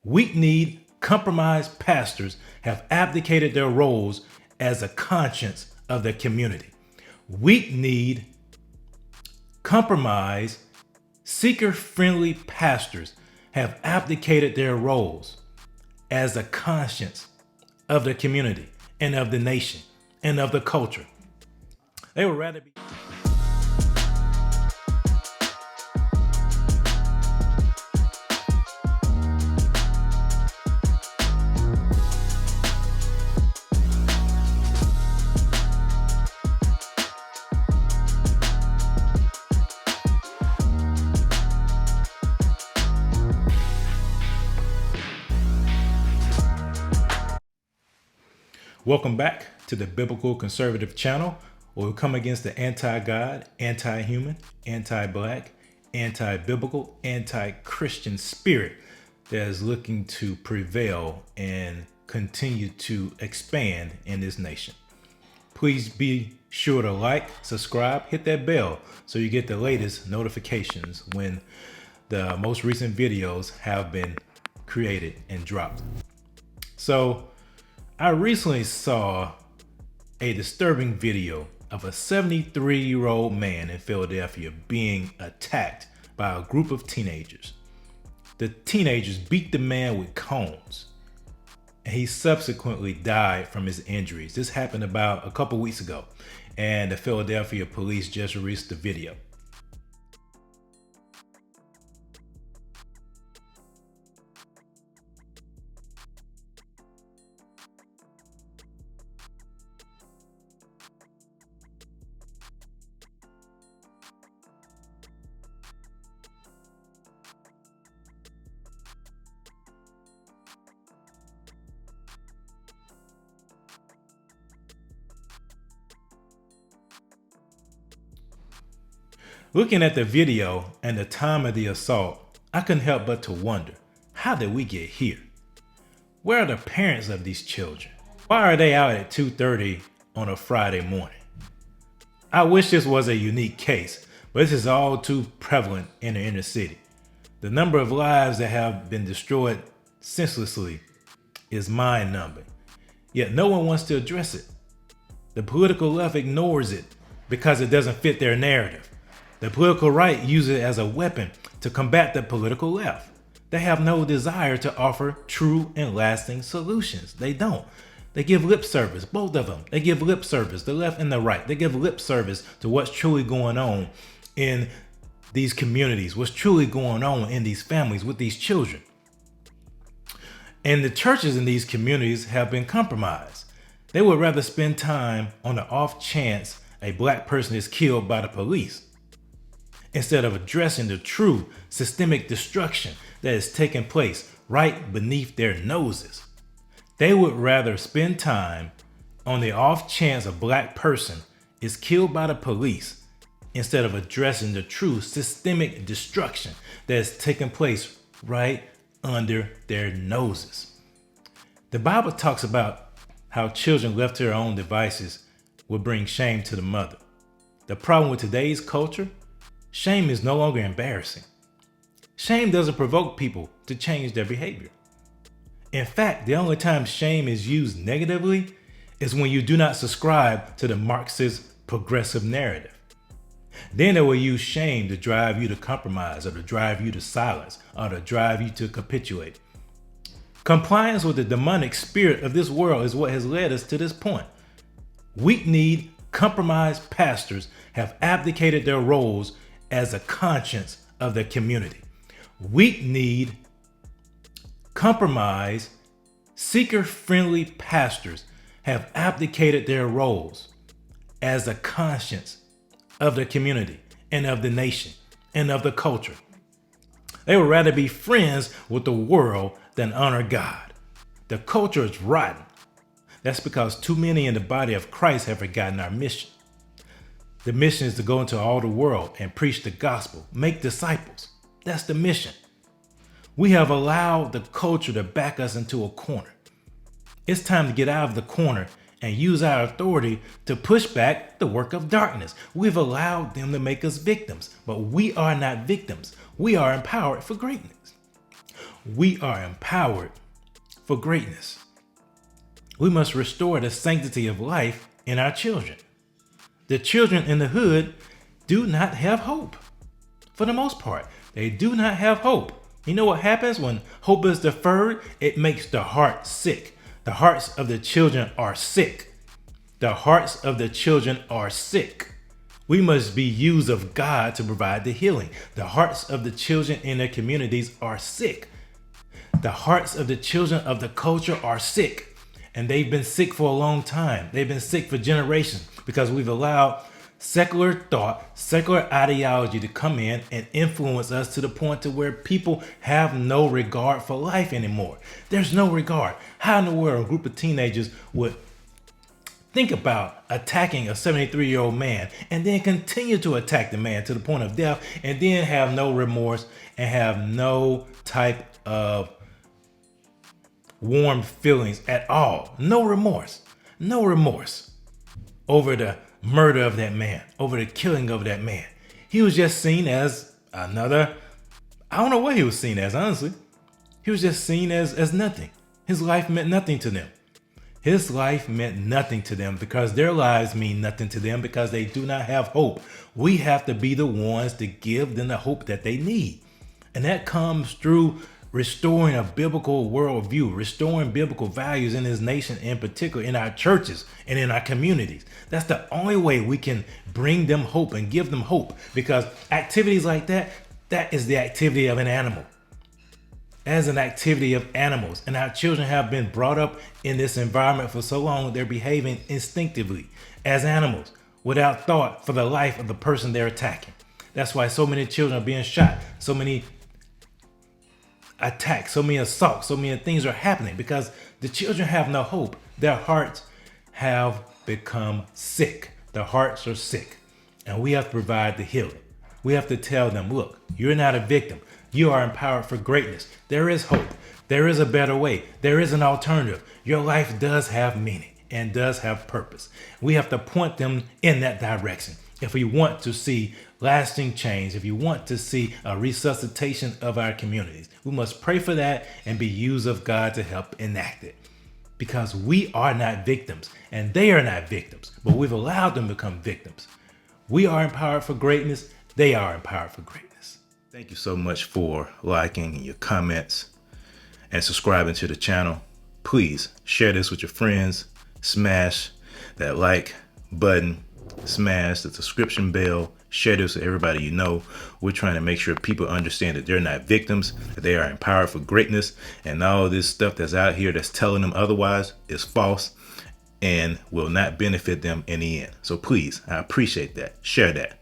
Weak-kneed, compromised pastors have abdicated their roles as a conscience of the community. Weak-kneed, compromised, seeker-friendly pastors have abdicated their roles as a conscience of the community and of the nation and of the culture. They would rather be... Welcome back to the Biblical Conservative channel, where we come against the anti-God, anti-human, anti-black, anti-biblical, anti-Christian spirit that is looking to prevail and continue to expand in this nation. Please be sure to like, subscribe, hit that bell so you get the latest notifications when the most recent videos have been created and dropped. So, I recently saw a disturbing video of a 73-year-old man in Philadelphia being attacked by a group of teenagers. The teenagers beat the man with cones, and he subsequently died from his injuries. This happened about a couple weeks ago, and the Philadelphia police just released the video. Looking at the video and the time of the assault, I couldn't help but to wonder, how did we get here? Where are the parents of these children? Why are they out at 2:30 on a Friday morning? I wish this was a unique case, but this is all too prevalent in the inner city. The number of lives that have been destroyed senselessly is mind-numbing, yet no one wants to address it. The political left ignores it because it doesn't fit their narrative. The political right uses it as a weapon to combat the political left. They have no desire to offer true and lasting solutions. They don't. They give lip service, both of them. They give lip service, the left and the right. They give lip service to what's truly going on in these communities, what's truly going on in these families with these children. And the churches in these communities have been compromised. They would rather spend time on the off chance a black person is killed by the police, instead of addressing the true systemic destruction that is taking place right beneath their noses. They would rather spend time on the off chance a black person is killed by the police instead of addressing the true systemic destruction that is taking place right under their noses. The Bible talks about how children left to their own devices will bring shame to the mother. The problem with today's culture, shame is no longer embarrassing. Shame doesn't provoke people to change their behavior. In fact, the only time shame is used negatively is when you do not subscribe to the Marxist progressive narrative. Then they will use shame to drive you to compromise, or to drive you to silence, or to drive you to capitulate. Compliance with the demonic spirit of this world is what has led us to this point. Weak-kneed, compromised pastors have abdicated their roles as a conscience of the community. Weak-kneed, compromised, seeker-friendly pastors have abdicated their roles as a conscience of the community and of the nation and of the culture. They would rather be friends with the world than honor God. The culture is rotten. That's because too many in the body of Christ have forgotten our mission. The mission is to go into all the world and preach the gospel, make disciples. That's the mission. We have allowed the culture to back us into a corner. It's time to get out of the corner and use our authority to push back the work of darkness. We've allowed them to make us victims, but we are not victims. We are empowered for greatness. We are empowered for greatness. We must restore the sanctity of life in our children. The children in the hood do not have hope. For the most part, they do not have hope. You know what happens when hope is deferred? It makes the heart sick. The hearts of the children are sick. The hearts of the children are sick. We must be used of God to provide the healing. The hearts of the children in their communities are sick. The hearts of the children of the culture are sick. And they've been sick for a long time. They've been sick for generations because we've allowed secular thought, secular ideology to come in and influence us to the point to where people have no regard for life anymore. There's no regard. How in the world a group of teenagers would think about attacking a 73-year-old man and then continue to attack the man to the point of death and then have no remorse and have no type of warm feelings at all? No remorse. No remorse over the murder of that man, over the killing of that man. He was just seen as another, I don't know what he was seen as, honestly. He was just seen as nothing. His life meant nothing to them. His life meant nothing to them because their lives mean nothing to them because they do not have hope. We have to be the ones to give them the hope that they need. And that comes through restoring a biblical worldview, restoring biblical values in this nation, in particular in our churches and in our communities. That's the only way we can bring them hope and give them hope, because activities like that is the activity of an animal. As an activity of animals, and our children have been brought up in this environment for so long, they're behaving instinctively as animals without thought for the life of the person they're attacking. That's why so many children are being shot, so many attacks, so many assaults, so many things are happening because the children have no hope. Their hearts have become sick. Their hearts are sick. And we have to provide the healing. We have to tell them, look, you're not a victim. You are empowered for greatness. There is hope. There is a better way. There is an alternative. Your life does have meaning and does have purpose. We have to point them in that direction. If we want to see lasting change, if you want to see a resuscitation of our communities, we must pray for that and be used of God to help enact it. Because we are not victims and they are not victims, but we've allowed them to become victims. We are empowered for greatness. They are empowered for greatness. Thank you so much for liking and your comments and subscribing to the channel. Please share this with your friends. Smash that like button. Smash the subscription bell. Share this with everybody you know. We're trying to make sure people understand that they're not victims, that they are empowered for greatness, and all this stuff that's out here that's telling them otherwise is false and will not benefit them in the end. So please, I appreciate that. Share that.